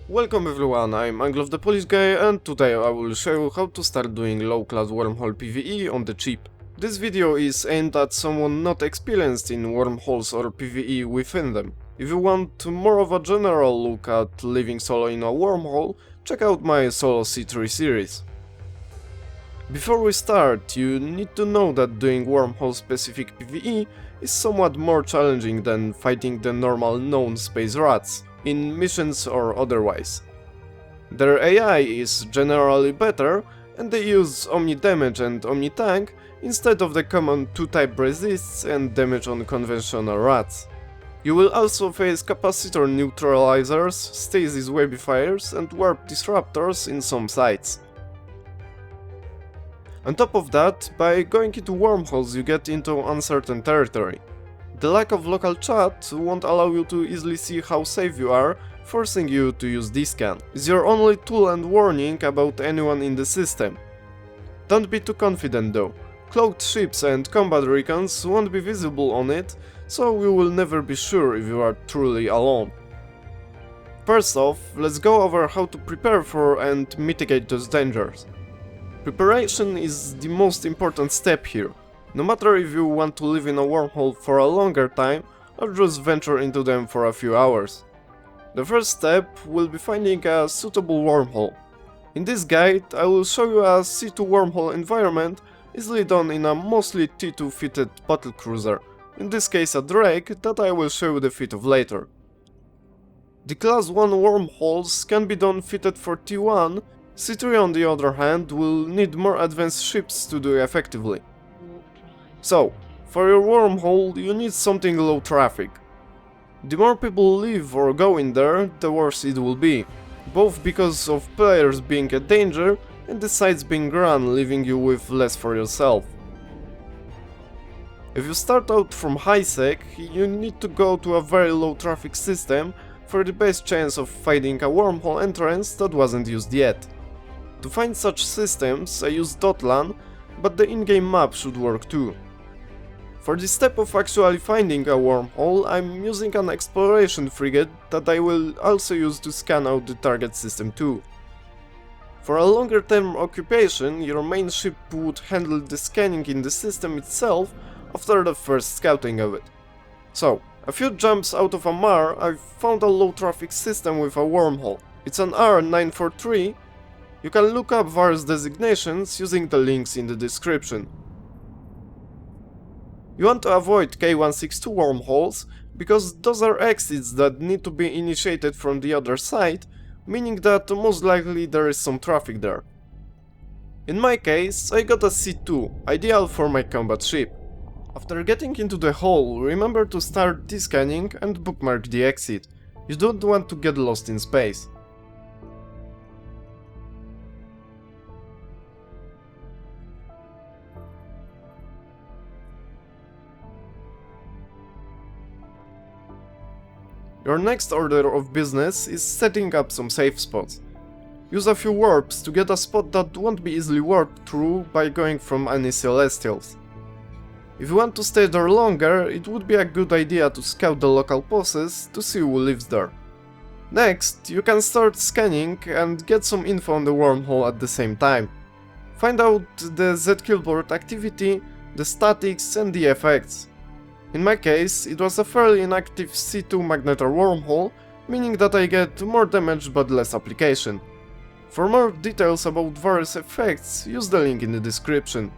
Welcome everyone, I'm AngloV the Polish guy, and today I will show you how to start doing low-class Wormhole PVE on the cheap. This video is aimed at someone not experienced in wormholes or PVE within them. If you want more of a general look at living solo in a wormhole, check out my solo C3 series. Before we start, you need to know that doing wormhole-specific PVE is somewhat more challenging than fighting the normal known space rats, in missions or otherwise. Their AI is generally better, and they use Omni Damage and Omni Tank instead of the common 2-type resists and damage on conventional rats. You will also face capacitor neutralizers, stasis webifiers and warp disruptors in some sites. On top of that, by going into wormholes you get into uncertain territory. The lack of local chat won't allow you to easily see how safe you are, forcing you to use D-scan. It's your only tool and warning about anyone in the system. Don't be too confident though. Cloaked ships and combat recons won't be visible on it, so you will never be sure if you are truly alone. First off, let's go over how to prepare for and mitigate those dangers. Preparation is the most important step here. No matter if you want to live in a wormhole for a longer time or just venture into them for a few hours. The first step will be finding a suitable wormhole. In this guide I will show you a C2 wormhole environment easily done in a mostly T2 fitted battlecruiser, in this case a Drake that I will show you the fit of later. The class 1 wormholes can be done fitted for T1, C3 on the other hand will need more advanced ships to do effectively. So, for your wormhole you need something low traffic. The more people live or go in there, the worse it will be, both because of players being a danger and the sites being run, leaving you with less for yourself. If you start out from high sec, you need to go to a very low traffic system for the best chance of finding a wormhole entrance that wasn't used yet. To find such systems I use .lan, but the in-game map should work too. For the step of actually finding a wormhole, I'm using an exploration frigate that I will also use to scan out the target system too. For a longer term occupation, your main ship would handle the scanning in the system itself after the first scouting of it. So, a few jumps out of a MAR, I've found a low traffic system with a wormhole. It's an R943. You can look up various designations using the links in the description. You want to avoid K162 wormholes, because those are exits that need to be initiated from the other side, meaning that most likely there is some traffic there. In my case, I got a C2, ideal for my combat ship. After getting into the hole, remember to start D-scanning and bookmark the exit. You don't want to get lost in space. Your next order of business is setting up some safe spots. Use a few warps to get a spot that won't be easily warped through by going from any celestials. If you want to stay there longer, it would be a good idea to scout the local bosses to see who lives there. Next, you can start scanning and get some info on the wormhole at the same time. Find out the Z-killboard activity, the statics and the effects. In my case, it was a fairly inactive C2 magnetar wormhole, meaning that I get more damage but less application. For more details about various effects, use the link in the description.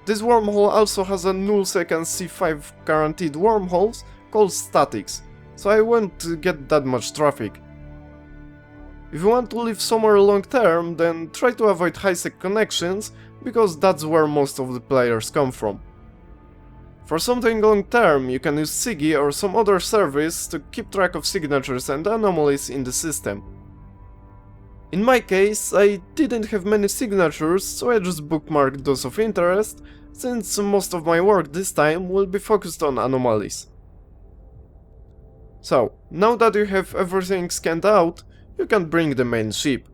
This wormhole also has a nullsec and C5 guaranteed wormholes called statics, so I won't get that much traffic. If you want to live somewhere long term, then try to avoid high-sec connections, because that's where most of the players come from. For something long term, you can use Sigi or some other service to keep track of signatures and anomalies in the system. In my case, I didn't have many signatures, so I just bookmarked those of interest, since most of my work this time will be focused on anomalies. So, now that you have everything scanned out, you can bring the main ship.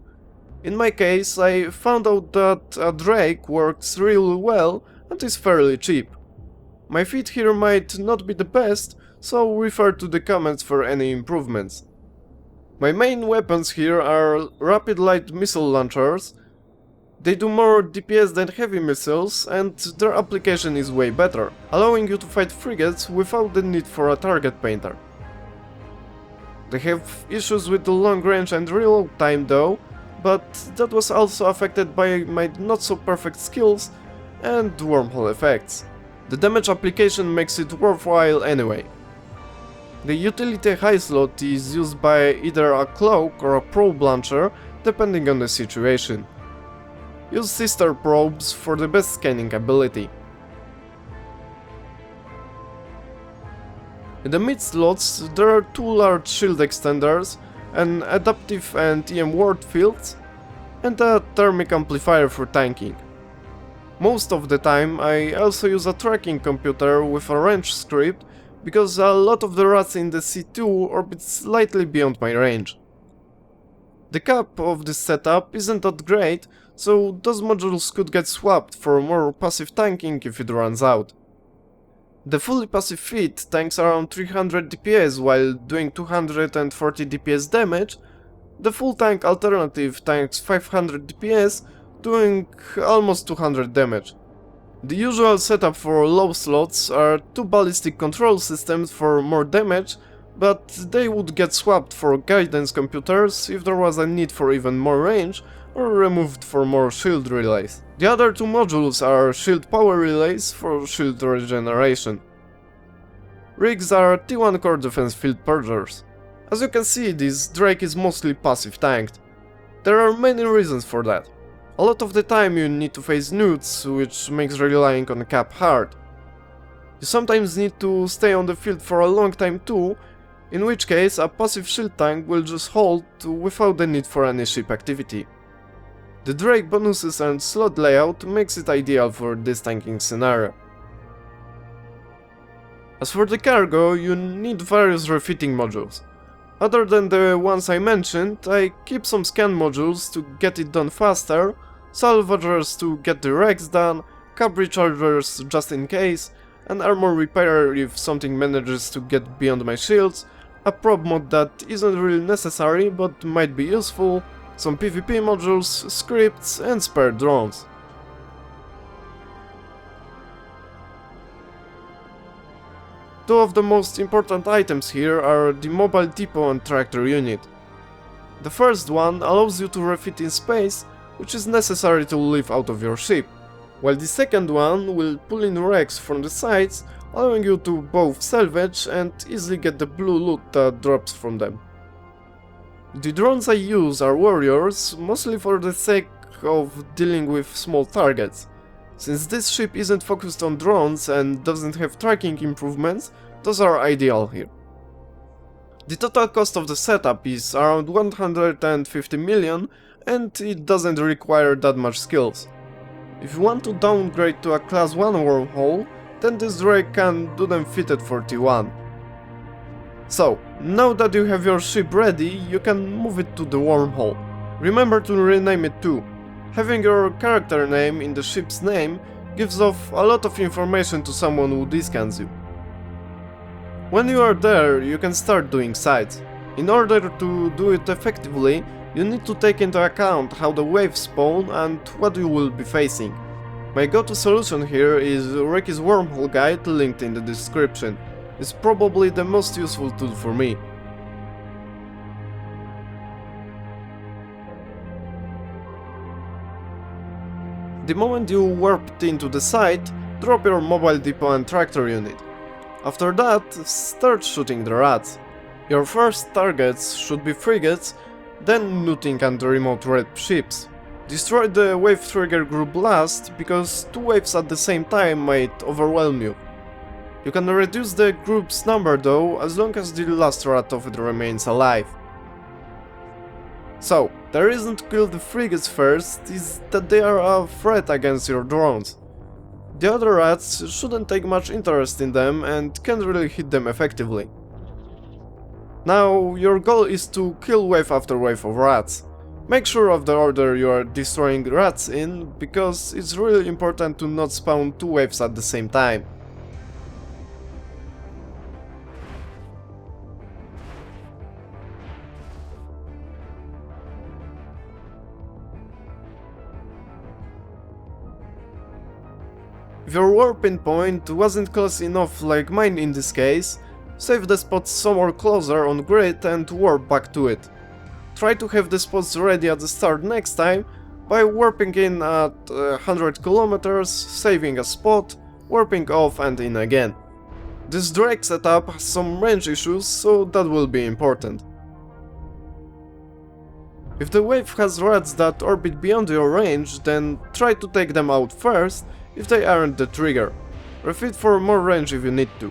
In my case, I found out that a Drake works really well and is fairly cheap. My feed here might not be the best, so refer to the comments for any improvements. My main weapons here are rapid light missile launchers. They do more DPS than heavy missiles, and their application is way better, allowing you to fight frigates without the need for a target painter. They have issues with the long range and reload time though, but that was also affected by my not so perfect skills and wormhole effects. The damage application makes it worthwhile anyway. The utility high slot is used by either a cloak or a probe launcher, depending on the situation. Use sister probes for the best scanning ability. In the mid slots there are two large shield extenders, an adaptive and EM ward fields, and a thermic amplifier for tanking. Most of the time I also use a tracking computer with a range script, because a lot of the rats in the C2 orbit slightly beyond my range. The cap of this setup isn't that great, so those modules could get swapped for more passive tanking if it runs out. The fully passive feat tanks around 300 DPS while doing 240 DPS damage. The full tank alternative tanks 500 DPS, doing almost 200 damage. The usual setup for low slots are two ballistic control systems for more damage, but they would get swapped for guidance computers if there was a need for even more range, or removed for more shield relays. The other two modules are shield power relays for shield regeneration. Rigs are T1 core defense field purgers. As you can see, this Drake is mostly passive tanked. There are many reasons for that. A lot of the time you need to face newts, which makes relying on cap hard. You sometimes need to stay on the field for a long time too, in which case a passive shield tank will just hold without the need for any ship activity. The Drake bonuses and slot layout makes it ideal for this tanking scenario. As for the cargo, you need various refitting modules. Other than the ones I mentioned, I keep some scan modules to get it done faster, salvagers to get the wrecks done, cap rechargers just in case, an armor repair if something manages to get beyond my shields, a probe mod that isn't really necessary but might be useful, some PvP modules, scripts and spare drones. Two of the most important items here are the mobile depot and tractor unit. The first one allows you to refit in space, which is necessary to live out of your ship, while the second one will pull in wrecks from the sides, allowing you to both salvage and easily get the blue loot that drops from them. The drones I use are warriors, mostly for the sake of dealing with small targets. Since this ship isn't focused on drones and doesn't have tracking improvements, those are ideal here. The total cost of the setup is around 150 million, and it doesn't require that much skills. If you want to downgrade to a class 1 wormhole, then this Drake can do them fitted for T1. So, now that you have your ship ready, you can move it to the wormhole. Remember to rename it too. Having your character name in the ship's name gives off a lot of information to someone who descans you. When you are there, you can start doing sights. In order to do it effectively, you need to take into account how the waves spawn and what you will be facing. My go-to solution here is Ricky's Wormhole guide linked in the description. It's probably the most useful tool for me. The moment you warped into the site, drop your mobile depot and tractor unit. After that, start shooting the rats. Your first targets should be frigates, then looting and remote red ships. Destroy the wave trigger group last, because two waves at the same time might overwhelm you. You can reduce the group's number though, as long as the last rat of it remains alive. So, the reason to kill the frigates first is that they are a threat against your drones. The other rats shouldn't take much interest in them and can't really hit them effectively. Now, your goal is to kill wave after wave of rats. Make sure of the order you are destroying rats in, because it's really important to not spawn two waves at the same time. If your warping point wasn't close enough like mine in this case, save the spots somewhere closer on grid and warp back to it. Try to have the spots ready at the start next time by warping in at 100 km, saving a spot, warping off and in again. This drag setup has some range issues, so that will be important. If the wave has rats that orbit beyond your range, then try to take them out first if they aren't the trigger. Refit for more range if you need to.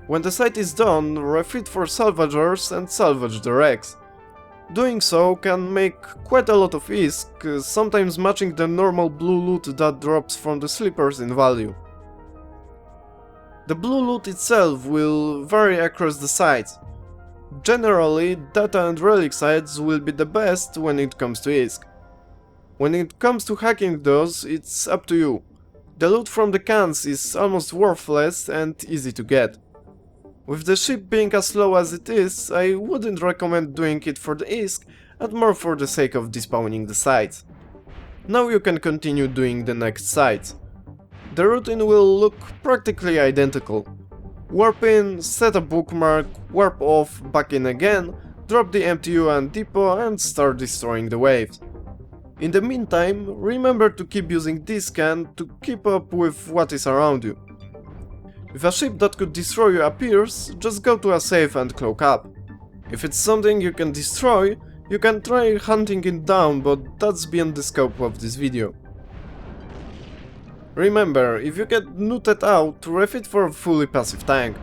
When the site is done, refit for salvagers and salvage the wrecks. Doing so can make quite a lot of ISK, sometimes matching the normal blue loot that drops from the sleepers in value. The blue loot itself will vary across the sites. Generally, data and relic sites will be the best when it comes to ISK. When it comes to hacking those, it's up to you. The loot from the cans is almost worthless and easy to get. With the ship being as slow as it is, I wouldn't recommend doing it for the ISK and more for the sake of despawning the sites. Now you can continue doing the next sites. The routine will look practically identical. Warp in, set a bookmark, warp off, back in again, drop the MTU and depot and start destroying the waves. In the meantime, remember to keep using this scan to keep up with what is around you. If a ship that could destroy you appears, just go to a safe and cloak up. If it's something you can destroy, you can try hunting it down, but that's beyond the scope of this video. Remember, if you get looted out, refit for a fully passive tank.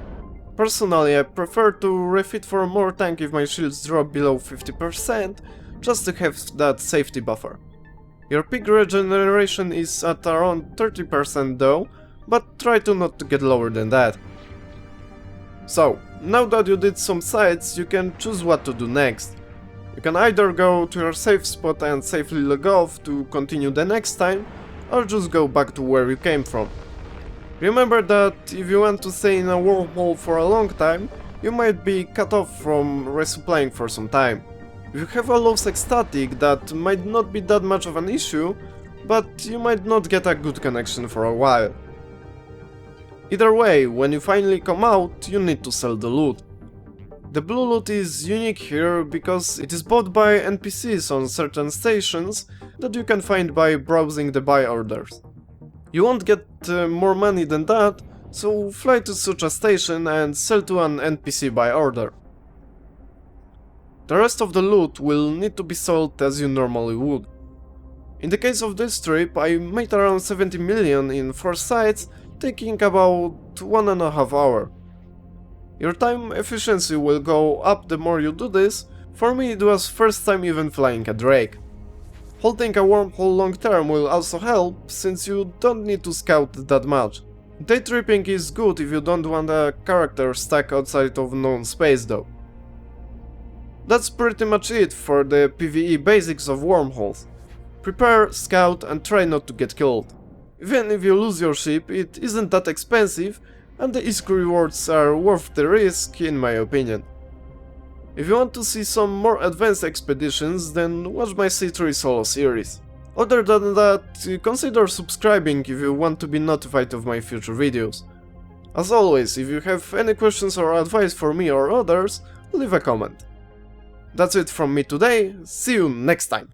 Personally, I prefer to refit for more tank if my shields drop below 50%, just to have that safety buffer. Your peak regeneration is at around 30% though, but try to not to get lower than that. So, now that you did some sites, you can choose what to do next. You can either go to your safe spot and safely log off to continue the next time, or just go back to where you came from. Remember that if you want to stay in a wormhole for a long time, you might be cut off from resupplying for some time. If you have a low sec static, that might not be that much of an issue, but you might not get a good connection for a while. Either way, when you finally come out, you need to sell the loot. The blue loot is unique here because it is bought by NPCs on certain stations that you can find by browsing the buy orders. You won't get more money than that, so fly to such a station and sell to an NPC by order. The rest of the loot will need to be sold as you normally would. In the case of this trip, I made around 70 million in 4 sites, taking about 1.5 hours. Your time efficiency will go up the more you do this. For me it was first time even flying a Drake. Holding a wormhole long term will also help, since you don't need to scout that much. Day tripping is good if you don't want a character stuck outside of known space though. That's pretty much it for the PvE basics of wormholes. Prepare, scout and try not to get killed. Even if you lose your ship, it isn't that expensive and the ISK rewards are worth the risk in my opinion. If you want to see some more advanced expeditions, then watch my C3 solo series. Other than that, consider subscribing if you want to be notified of my future videos. As always, if you have any questions or advice for me or others, leave a comment. That's it from me today, see you next time!